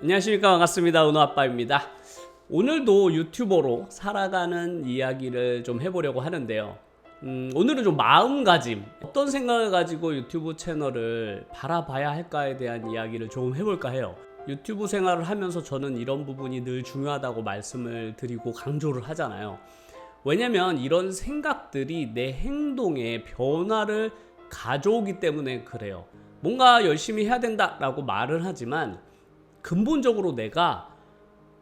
안녕하십니까, 반갑습니다. 은호아빠입니다. 오늘도 유튜버로 살아가는 이야기를 좀 해보려고 하는데요. 오늘은 좀 마음가짐, 어떤 생각을 가지고 유튜브 채널을 바라봐야 할까에 대한 이야기를 좀 해볼까 해요. 유튜브 생활을 하면서 저는 이런 부분이 늘 중요하다고 말씀을 드리고 강조를 하잖아요. 왜냐면 이런 생각들이 내 행동에 변화를 가져오기 때문에 그래요. 뭔가 열심히 해야 된다라고 말을 하지만 근본적으로 내가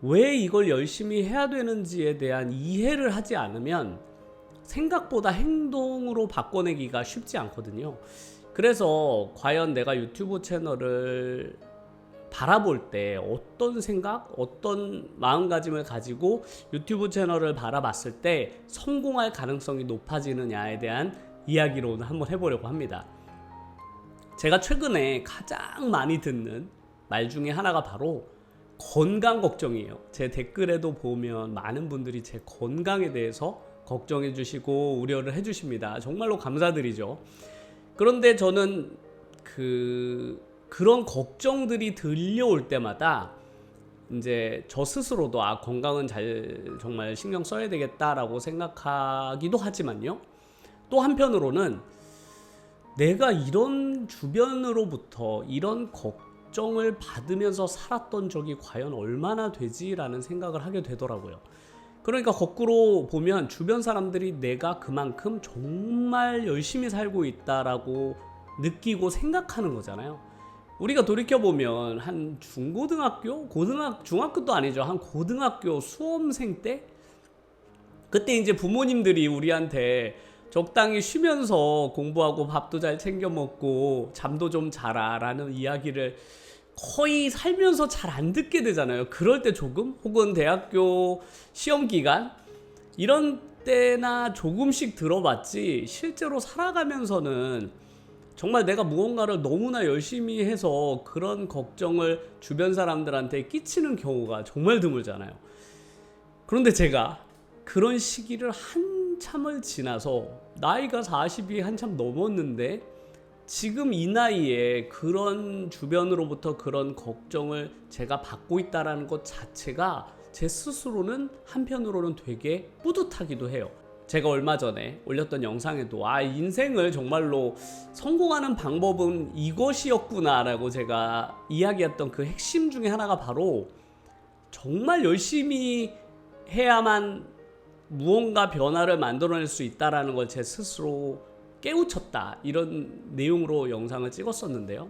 왜 이걸 열심히 해야 되는지에 대한 이해를 하지 않으면 생각보다 행동으로 바꿔내기가 쉽지 않거든요. 그래서 과연 내가 유튜브 채널을 바라볼 때 어떤 생각, 어떤 마음가짐을 가지고 유튜브 채널을 바라봤을 때 성공할 가능성이 높아지느냐에 대한 이야기로 오늘 한번 해보려고 합니다. 제가 최근에 가장 많이 듣는 말 중에 하나가 바로 건강 걱정이에요. 제 댓글에도 보면 많은 분들이 제 건강에 대해서 걱정해 주시고 우려를 해 주십니다. 정말로 감사드리죠. 그런데 저는 그런 걱정들이 들려올 때마다 이제 저 스스로도 건강은 정말 신경 써야 되겠다라고 생각하기도 하지만요. 또 한편으로는 내가 이런 주변으로부터 이런 걱정을 받으면서 살았던 적이 과연 얼마나 되지라는 생각을 하게 되더라고요. 그러니까 거꾸로 보면 주변 사람들이 내가 그만큼 정말 열심히 살고 있다라고 느끼고 생각하는 거잖아요. 우리가 돌이켜보면 한 중고등학교? 중학교도 아니죠. 한 고등학교 수험생 때? 그때 이제 부모님들이 우리한테 적당히 쉬면서 공부하고 밥도 잘 챙겨 먹고 잠도 좀 자라 라는 이야기를 거의 살면서 잘 안 듣게 되잖아요. 그럴 때 조금, 혹은 대학교 시험 기간 이런 때나 조금씩 들어봤지, 실제로 살아가면서는 정말 내가 무언가를 너무나 열심히 해서 그런 걱정을 주변 사람들한테 끼치는 경우가 정말 드물잖아요. 그런데 제가 그런 시기를 한참을 지나서 나이가 40이 한참 넘었는데 지금 이 나이에 그런 주변으로부터 그런 걱정을 제가 받고 있다는 것 자체가 제 스스로는 한편으로는 되게 뿌듯하기도 해요. 제가 얼마 전에 올렸던 영상에도 인생을 정말로 성공하는 방법은 이것이었구나 라고 제가 이야기했던 그 핵심 중에 하나가 바로 정말 열심히 해야만 무언가 변화를 만들어낼 수 있다는 걸 제 스스로 깨우쳤다, 이런 내용으로 영상을 찍었었는데요.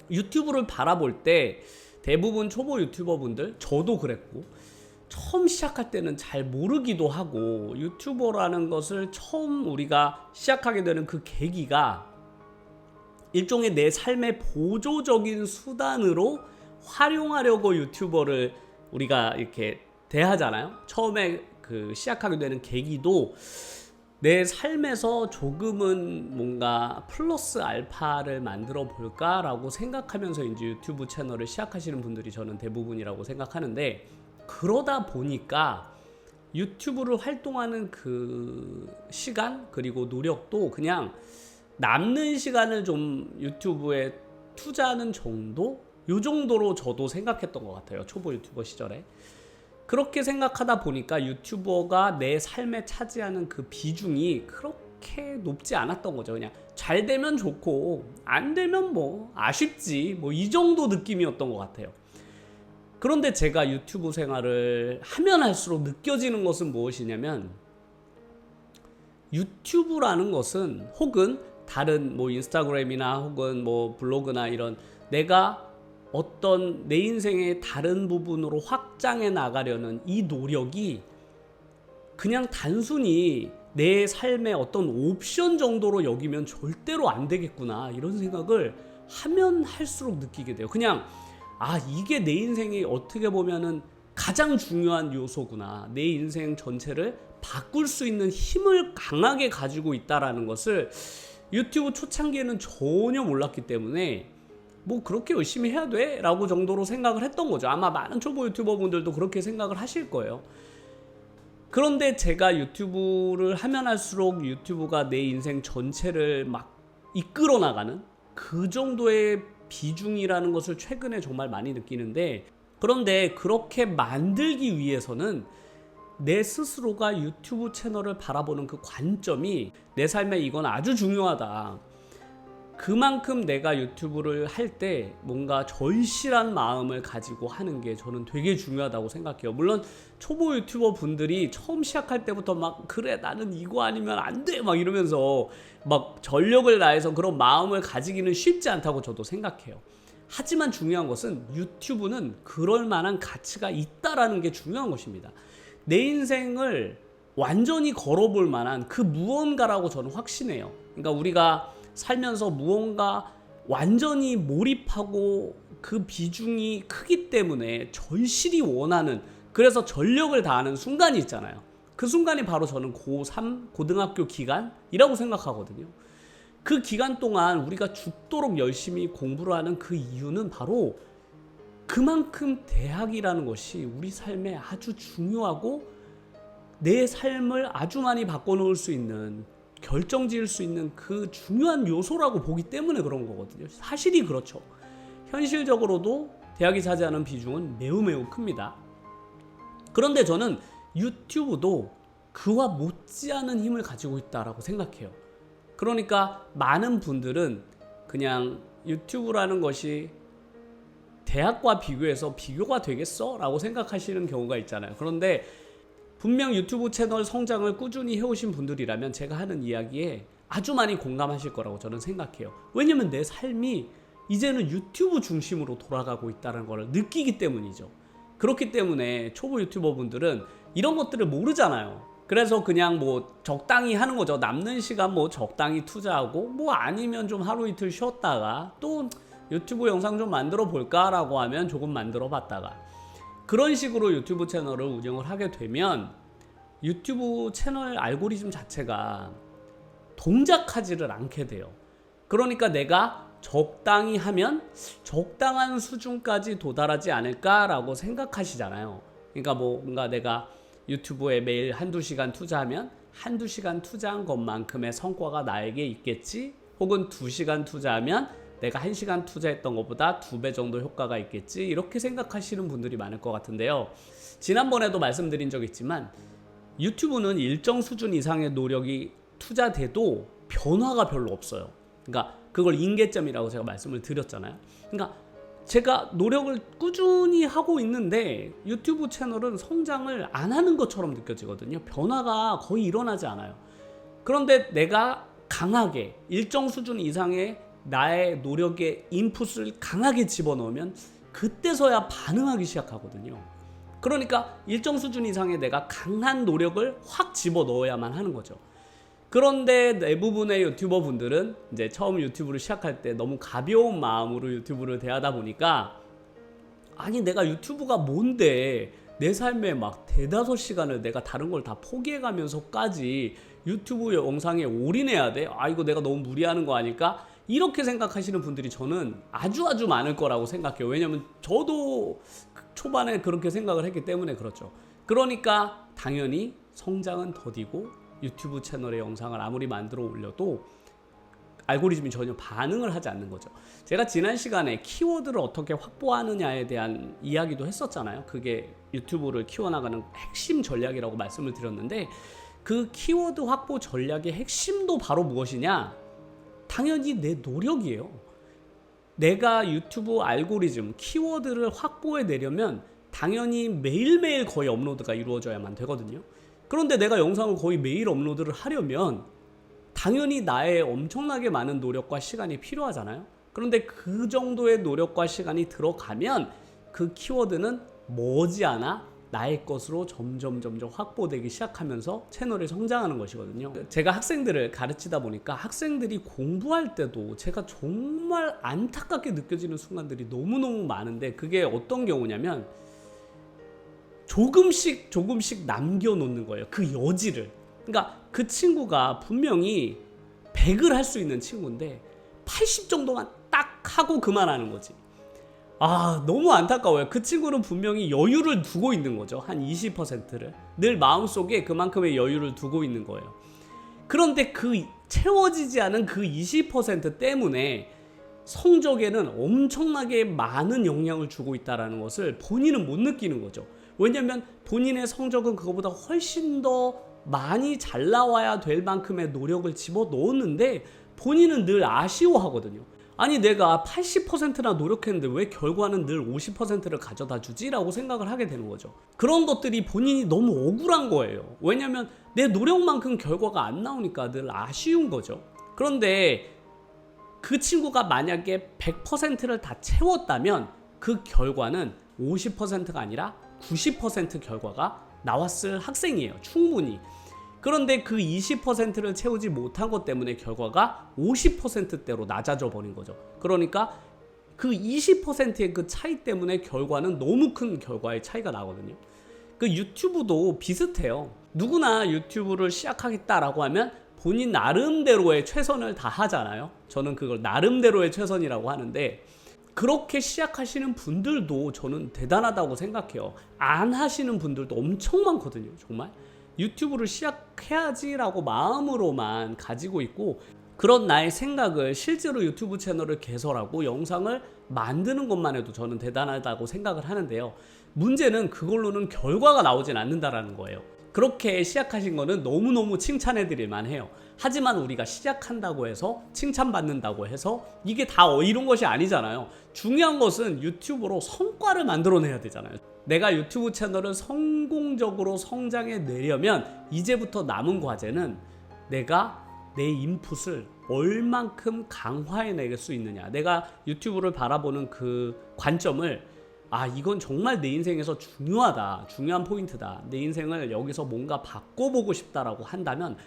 유튜브를 바라볼 때 대부분 초보 유튜버분들, 저도 그랬고, 처음 시작할 때는 잘 모르기도 하고, 유튜버라는 것을 처음 우리가 시작하게 되는 그 계기가 일종의 내 삶의 보조적인 수단으로 활용하려고 유튜버를 우리가 이렇게 대하잖아요. 처음에 시작하게 되는 계기도 내 삶에서 조금은 뭔가 플러스 알파를 만들어 볼까라고 생각하면서 이제 유튜브 채널을 시작하시는 분들이 저는 대부분이라고 생각하는데, 그러다 보니까 유튜브를 활동하는 그 시간 그리고 노력도 그냥 남는 시간을 좀 유튜브에 투자하는 정도? 요 정도로 저도 생각했던 것 같아요. 초보 유튜버 시절에. 그렇게 생각하다 보니까 유튜버가 내 삶에 차지하는 그 비중이 그렇게 높지 않았던 거죠. 그냥 잘 되면 좋고 안 되면 뭐 아쉽지, 뭐 이 정도 느낌이었던 것 같아요. 그런데 제가 유튜브 생활을 하면 할수록 느껴지는 것은 무엇이냐면, 유튜브라는 것은, 혹은 다른 뭐 인스타그램이나 혹은 뭐 블로그나 이런 내가 어떤 내 인생의 다른 부분으로 확장해 나가려는 이 노력이 그냥 단순히 내 삶의 어떤 옵션 정도로 여기면 절대로 안 되겠구나, 이런 생각을 하면 할수록 느끼게 돼요. 그냥 이게 내 인생이 어떻게 보면은 가장 중요한 요소구나, 내 인생 전체를 바꿀 수 있는 힘을 강하게 가지고 있다라는 것을 유튜브 초창기에는 전혀 몰랐기 때문에 뭐 그렇게 열심히 해야 돼? 라고 정도로 생각을 했던 거죠. 아마 많은 초보 유튜버 분들도 그렇게 생각을 하실 거예요. 그런데 제가 유튜브를 하면 할수록 유튜브가 내 인생 전체를 막 이끌어 나가는 그 정도의 비중이라는 것을 최근에 정말 많이 느끼는데, 그런데 그렇게 만들기 위해서는 내 스스로가 유튜브 채널을 바라보는 그 관점이 내 삶에 이건 아주 중요하다. 그만큼 내가 유튜브를 할 때 뭔가 절실한 마음을 가지고 하는 게 저는 되게 중요하다고 생각해요. 물론 초보 유튜버 분들이 처음 시작할 때부터 막 그래 나는 이거 아니면 안 돼 막 이러면서 막 전력을 다해서 그런 마음을 가지기는 쉽지 않다고 저도 생각해요. 하지만 중요한 것은 유튜브는 그럴 만한 가치가 있다라는 게 중요한 것입니다. 내 인생을 완전히 걸어볼 만한 그 무언가라고 저는 확신해요. 그러니까 우리가 살면서 무언가 완전히 몰입하고 그 비중이 크기 때문에 절실히 원하는, 그래서 전력을 다하는 순간이 있잖아요. 그 순간이 바로 저는 고3 고등학교 기간이라고 생각하거든요. 그 기간 동안 우리가 죽도록 열심히 공부를 하는 그 이유는 바로 그만큼 대학이라는 것이 우리 삶에 아주 중요하고 내 삶을 아주 많이 바꿔놓을 수 있는, 결정지을 수 있는 그 중요한 요소라고 보기 때문에 그런 거거든요. 사실이 그렇죠. 현실적으로도 대학이 차지하는 비중은 매우 매우 큽니다. 그런데 저는 유튜브도 그와 못지않은 힘을 가지고 있다라고 생각해요. 그러니까 많은 분들은 그냥 유튜브라는 것이 대학과 비교해서 비교가 되겠어? 라고 생각하시는 경우가 있잖아요. 그런데 분명 유튜브 채널 성장을 꾸준히 해오신 분들이라면 제가 하는 이야기에 아주 많이 공감하실 거라고 저는 생각해요. 왜냐면 내 삶이 이제는 유튜브 중심으로 돌아가고 있다는 걸 느끼기 때문이죠. 그렇기 때문에 초보 유튜버 분들은 이런 것들을 모르잖아요. 그래서 그냥 뭐 적당히 하는 거죠. 남는 시간 뭐 적당히 투자하고 뭐 아니면 좀 하루 이틀 쉬었다가 또 유튜브 영상 좀 만들어 볼까 라고 하면 조금 만들어 봤다가, 그런 식으로 유튜브 채널을 운영을 하게 되면 유튜브 채널 알고리즘 자체가 동작하지를 않게 돼요. 그러니까 내가 적당히 하면 적당한 수준까지 도달하지 않을까라고 생각하시잖아요. 그러니까 뭔가 내가 유튜브에 매일 한두 시간 투자하면 한두 시간 투자한 것만큼의 성과가 나에게 있겠지, 혹은 2시간 투자하면 내가 1시간 투자했던 것보다 2배 정도 효과가 있겠지, 이렇게 생각하시는 분들이 많을 것 같은데요. 지난번에도 말씀드린 적 있지만 유튜브는 일정 수준 이상의 노력이 투자돼도 변화가 별로 없어요. 그러니까 그걸 임계점이라고 제가 말씀을 드렸잖아요. 그러니까 제가 노력을 꾸준히 하고 있는데 유튜브 채널은 성장을 안 하는 것처럼 느껴지거든요. 변화가 거의 일어나지 않아요. 그런데 내가 강하게 일정 수준 이상의 나의 노력의 인풋을 강하게 집어넣으면 그때서야 반응하기 시작하거든요. 그러니까 일정 수준 이상의 내가 강한 노력을 확 집어넣어야만 하는 거죠. 그런데 대부분의 유튜버 분들은 이제 처음 유튜브를 시작할 때 너무 가벼운 마음으로 유튜브를 대하다 보니까, 아니 내가 유튜브가 뭔데 내 삶에 막 4-5시간을 내가 다른 걸 다 포기해가면서까지 유튜브 영상에 올인해야 돼? 아 이거 내가 너무 무리하는 거 아닐까? 이렇게 생각하시는 분들이 저는 아주 많을 거라고 생각해요. 왜냐면 저도 초반에 그렇게 생각을 했기 때문에 그렇죠. 그러니까 당연히 성장은 더디고 유튜브 채널의 영상을 아무리 만들어 올려도 알고리즘이 전혀 반응을 하지 않는 거죠. 제가 지난 시간에 키워드를 어떻게 확보하느냐에 대한 이야기도 했었잖아요. 그게 유튜브를 키워나가는 핵심 전략이라고 말씀을 드렸는데, 그 키워드 확보 전략의 핵심도 바로 무엇이냐? 당연히 내 노력이에요. 내가 유튜브 알고리즘, 키워드를 확보해 내려면 당연히 매일매일 거의 업로드가 이루어져야만 되거든요. 그런데 내가 영상을 거의 매일 업로드를 하려면 당연히 나의 엄청나게 많은 노력과 시간이 필요하잖아요. 그런데 그 정도의 노력과 시간이 들어가면 그 키워드는 머지않아 나의 것으로 점점 확보되기 시작하면서 채널이 성장하는 것이거든요. 제가 학생들을 가르치다 보니까 학생들이 공부할 때도 제가 정말 안타깝게 느껴지는 순간들이 너무너무 많은데, 그게 어떤 경우냐면 조금씩 남겨놓는 거예요. 그 여지를. 그러니까 그 친구가 분명히 100을 할 수 있는 친구인데 80 정도만 딱 하고 그만하는 거지. 아 너무 안타까워요. 그 친구는 분명히 여유를 두고 있는 거죠. 한 20%를 늘 마음속에 그만큼의 여유를 두고 있는 거예요. 그런데 그 채워지지 않은 그 20% 때문에 성적에는 엄청나게 많은 영향을 주고 있다는 것을 본인은 못 느끼는 거죠. 왜냐하면 본인의 성적은 그거보다 훨씬 더 많이 잘 나와야 될 만큼의 노력을 집어넣었는데 본인은 늘 아쉬워하거든요. 아니 내가 80%나 노력했는데 왜 결과는 늘 50%를 가져다 주지? 라고 생각을 하게 되는 거죠. 그런 것들이 본인이 너무 억울한 거예요. 왜냐면 내 노력만큼 결과가 안 나오니까 늘 아쉬운 거죠. 그런데 그 친구가 만약에 100%를 다 채웠다면 그 결과는 50%가 아니라 90% 결과가 나왔을 학생이에요. 충분히. 그런데 그 20%를 채우지 못한 것 때문에 결과가 50%대로 낮아져 버린 거죠. 그러니까 그 20%의 그 차이 때문에 결과는 너무 큰 결과의 차이가 나거든요. 그 유튜브도 비슷해요. 누구나 유튜브를 시작하겠다라고 하면 본인 나름대로의 최선을 다하잖아요. 저는 그걸 나름대로의 최선이라고 하는데 그렇게 시작하시는 분들도 저는 대단하다고 생각해요. 안 하시는 분들도 엄청 많거든요. 정말 유튜브를 시작해야지라고 마음으로만 가지고 있고 그런 나의 생각을 실제로 유튜브 채널을 개설하고 영상을 만드는 것만 해도 저는 대단하다고 생각을 하는데요. 문제는 그걸로는 결과가 나오진 않는다라는 거예요. 그렇게 시작하신 거는 너무너무 칭찬해 드릴 만해요. 하지만 우리가 시작한다고 해서 칭찬받는다고 해서 이게 다 이룬 것이 아니잖아요. 중요한 것은 유튜브로 성과를 만들어내야 되잖아요. 내가 유튜브 채널을 성공적으로 성장해 내려면 이제부터 남은 과제는 내가 내 인풋을 얼만큼 강화해 낼 수 있느냐. 내가 유튜브를 바라보는 그 관점을 이건 정말 내 인생에서 중요한 포인트다. 내 인생을 여기서 뭔가 바꿔보고 싶다라고 한다면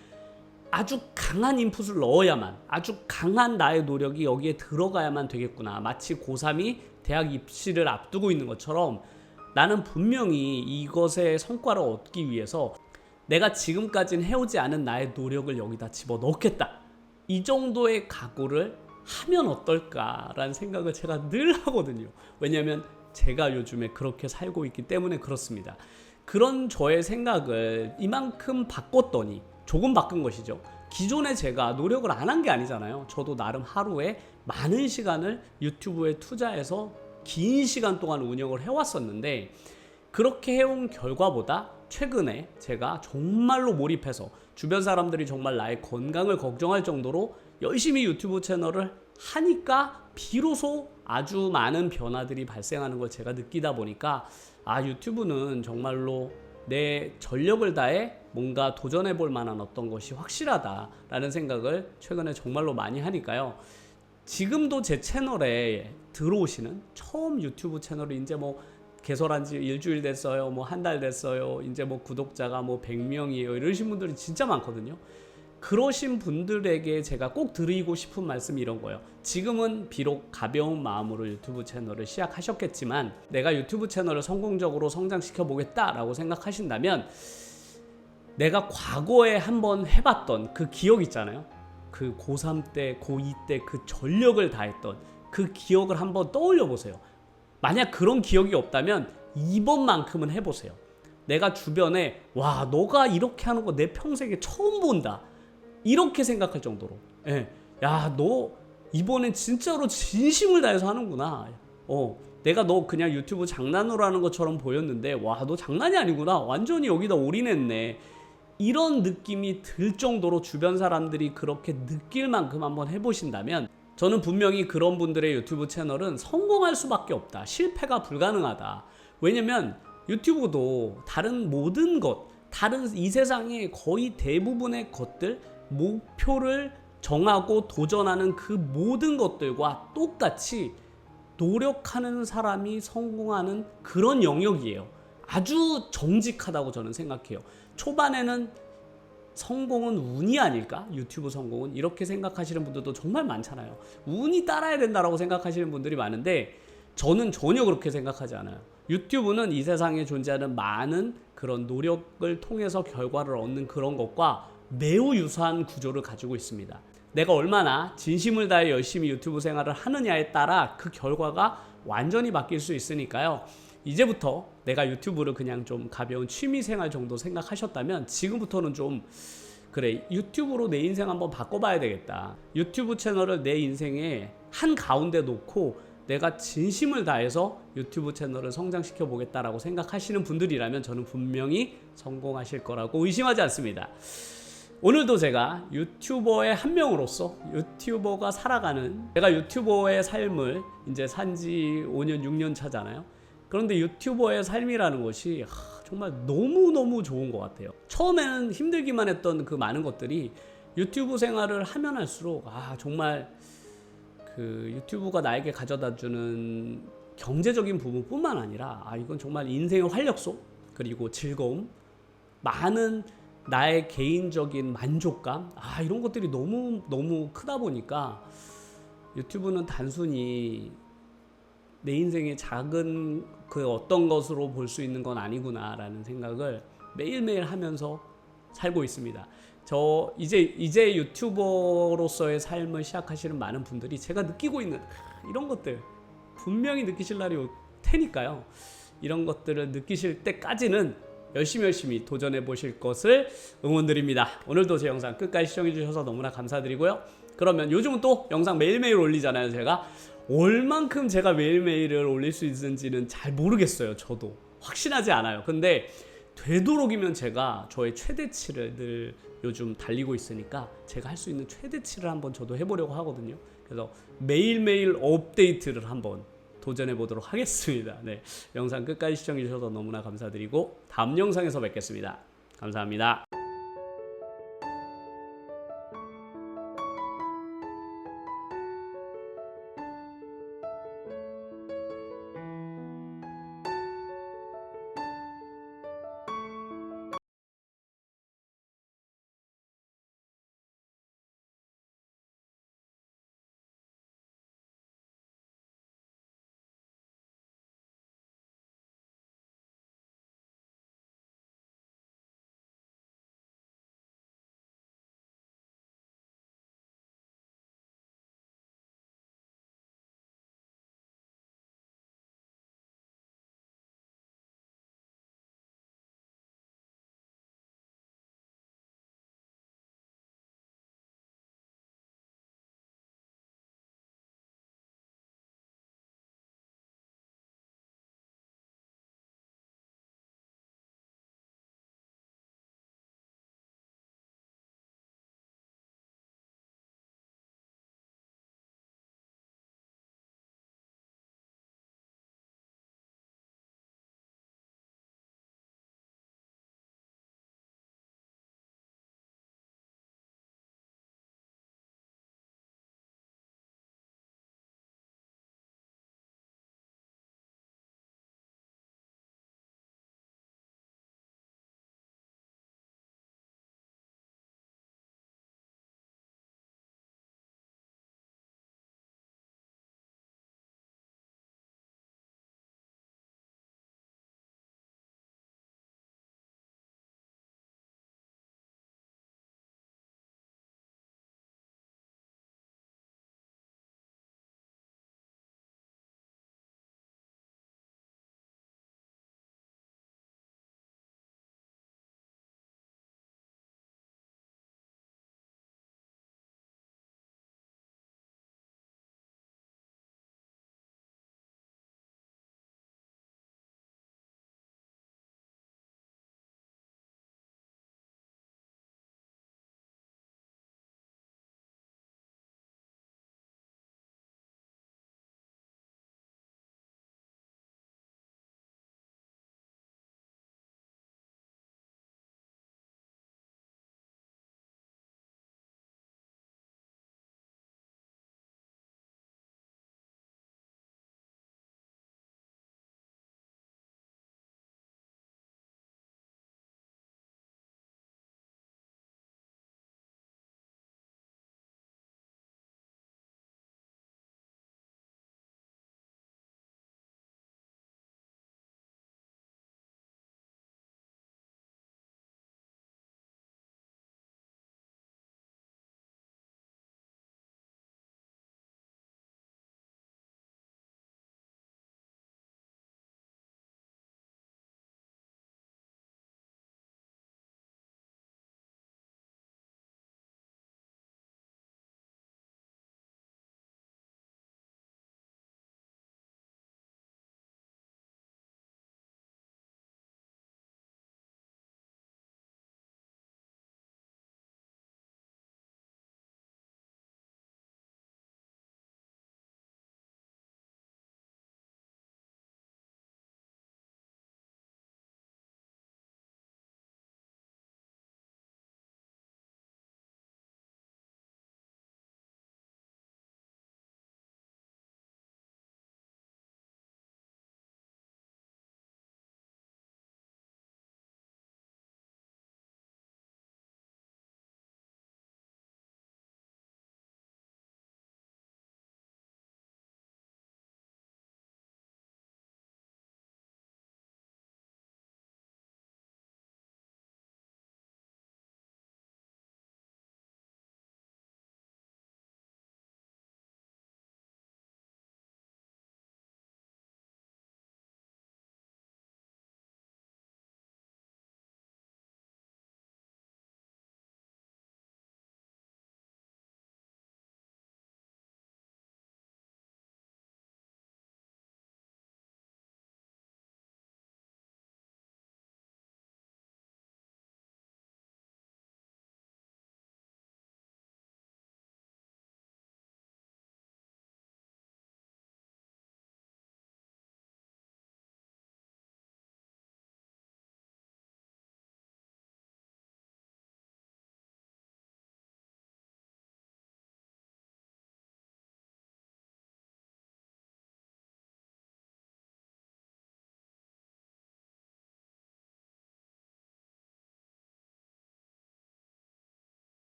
아주 강한 인풋을 넣어야만, 아주 강한 나의 노력이 여기에 들어가야만 되겠구나. 마치 고3이 대학 입시를 앞두고 있는 것처럼 나는 분명히 이것의 성과를 얻기 위해서 내가 지금까지는 해오지 않은 나의 노력을 여기다 집어넣겠다. 이 정도의 각오를 하면 어떨까라는 생각을 제가 늘 하거든요. 왜냐하면 제가 요즘에 그렇게 살고 있기 때문에 그렇습니다. 그런 저의 생각을 이만큼 바꿨더니 조금 바꾼 것이죠. 기존에 제가 노력을 안 한 게 아니잖아요. 저도 나름 하루에 많은 시간을 유튜브에 투자해서 긴 시간 동안 운영을 해왔었는데 그렇게 해온 결과보다 최근에 제가 정말로 몰입해서 주변 사람들이 정말 나의 건강을 걱정할 정도로 열심히 유튜브 채널을 하니까 비로소 아주 많은 변화들이 발생하는 걸 제가 느끼다 보니까 유튜브는 정말로 내 전력을 다해 뭔가 도전해 볼 만한 어떤 것이 확실하다라는 생각을 최근에 정말로 많이 하니까요. 지금도 제 채널에 들어오시는 처음 유튜브 채널을 이제 개설한 지 일주일 됐어요. 한 달 됐어요. 이제 구독자가 100명이에요. 이러신 분들이 진짜 많거든요. 그러신 분들에게 제가 꼭 드리고 싶은 말씀이 이런 거예요. 지금은 비록 가벼운 마음으로 유튜브 채널을 시작하셨겠지만 내가 유튜브 채널을 성공적으로 성장시켜 보겠다라고 생각하신다면 내가 과거에 한번 해봤던 그 기억 있잖아요. 그 고3 때, 고2 때 그 전력을 다했던 그 기억을 한번 떠올려 보세요. 만약 그런 기억이 없다면 이번만큼은 해보세요. 내가 주변에 너가 이렇게 하는 거 내 평생에 처음 본다. 이렇게 생각할 정도로 너 이번엔 진짜로 진심을 다해서 하는구나. 내가 너 그냥 유튜브 장난으로 하는 것처럼 보였는데 너 장난이 아니구나. 완전히 여기다 올인했네. 이런 느낌이 들 정도로 주변 사람들이 그렇게 느낄 만큼 한번 해보신다면 저는 분명히 그런 분들의 유튜브 채널은 성공할 수밖에 없다. 실패가 불가능하다. 왜냐면 유튜브도 다른 모든 것, 다른 이 세상의 거의 대부분의 것들, 목표를 정하고 도전하는 그 모든 것들과 똑같이 노력하는 사람이 성공하는 그런 영역이에요. 아주 정직하다고 저는 생각해요. 초반에는 성공은 운이 아닐까? 유튜브 성공은 이렇게 생각하시는 분들도 정말 많잖아요. 운이 따라야 된다라고 생각하시는 분들이 많은데 저는 전혀 그렇게 생각하지 않아요. 유튜브는 이 세상에 존재하는 많은 그런 노력을 통해서 결과를 얻는 그런 것과 매우 유사한 구조를 가지고 있습니다. 내가 얼마나 진심을 다해 열심히 유튜브 생활을 하느냐에 따라 그 결과가 완전히 바뀔 수 있으니까요. 이제부터 내가 유튜브를 그냥 좀 가벼운 취미생활 정도 생각하셨다면 지금부터는 좀 그래, 유튜브로 내 인생 한번 바꿔봐야 되겠다. 유튜브 채널을 내 인생의 한 가운데 놓고 내가 진심을 다해서 유튜브 채널을 성장시켜 보겠다라고 생각하시는 분들이라면 저는 분명히 성공하실 거라고 의심하지 않습니다. 오늘도 제가 유튜버의 한 명으로서 유튜버가 살아가는, 제가 유튜버의 삶을 이제 산지 5년 6년 차잖아요. 그런데 유튜버의 삶이라는 것이 정말 너무너무 좋은 것 같아요. 처음에는 힘들기만 했던 그 많은 것들이 유튜브 생활을 하면 할수록 정말 그 유튜브가 나에게 가져다주는 경제적인 부분뿐만 아니라 이건 정말 인생의 활력소, 그리고 즐거움, 많은 나의 개인적인 만족감, 이런 것들이 너무 크다 보니까 유튜브는 단순히 내 인생의 작은 그 어떤 것으로 볼 수 있는 건 아니구나라는 생각을 매일매일 하면서 살고 있습니다. 저 이제 유튜버로서의 삶을 시작하시는 많은 분들이 제가 느끼고 있는 이런 것들 분명히 느끼실 날이 올 테니까요. 이런 것들을 느끼실 때까지는 열심히 도전해 보실 것을 응원드립니다. 오늘도 제 영상 끝까지 시청해 주셔서 너무나 감사드리고요. 그러면 요즘은 또 영상 매일매일 올리잖아요. 제가 얼만큼 제가 매일매일을 올릴 수 있는지는 잘 모르겠어요. 저도 확신하지 않아요. 근데 되도록이면 제가 저의 최대치를 늘 요즘 달리고 있으니까 제가 할 수 있는 최대치를 한번 저도 해보려고 하거든요. 그래서 매일매일 업데이트를 한번 도전해 보도록 하겠습니다. 네, 영상 끝까지 시청해 주셔서 너무나 감사드리고 다음 영상에서 뵙겠습니다. 감사합니다.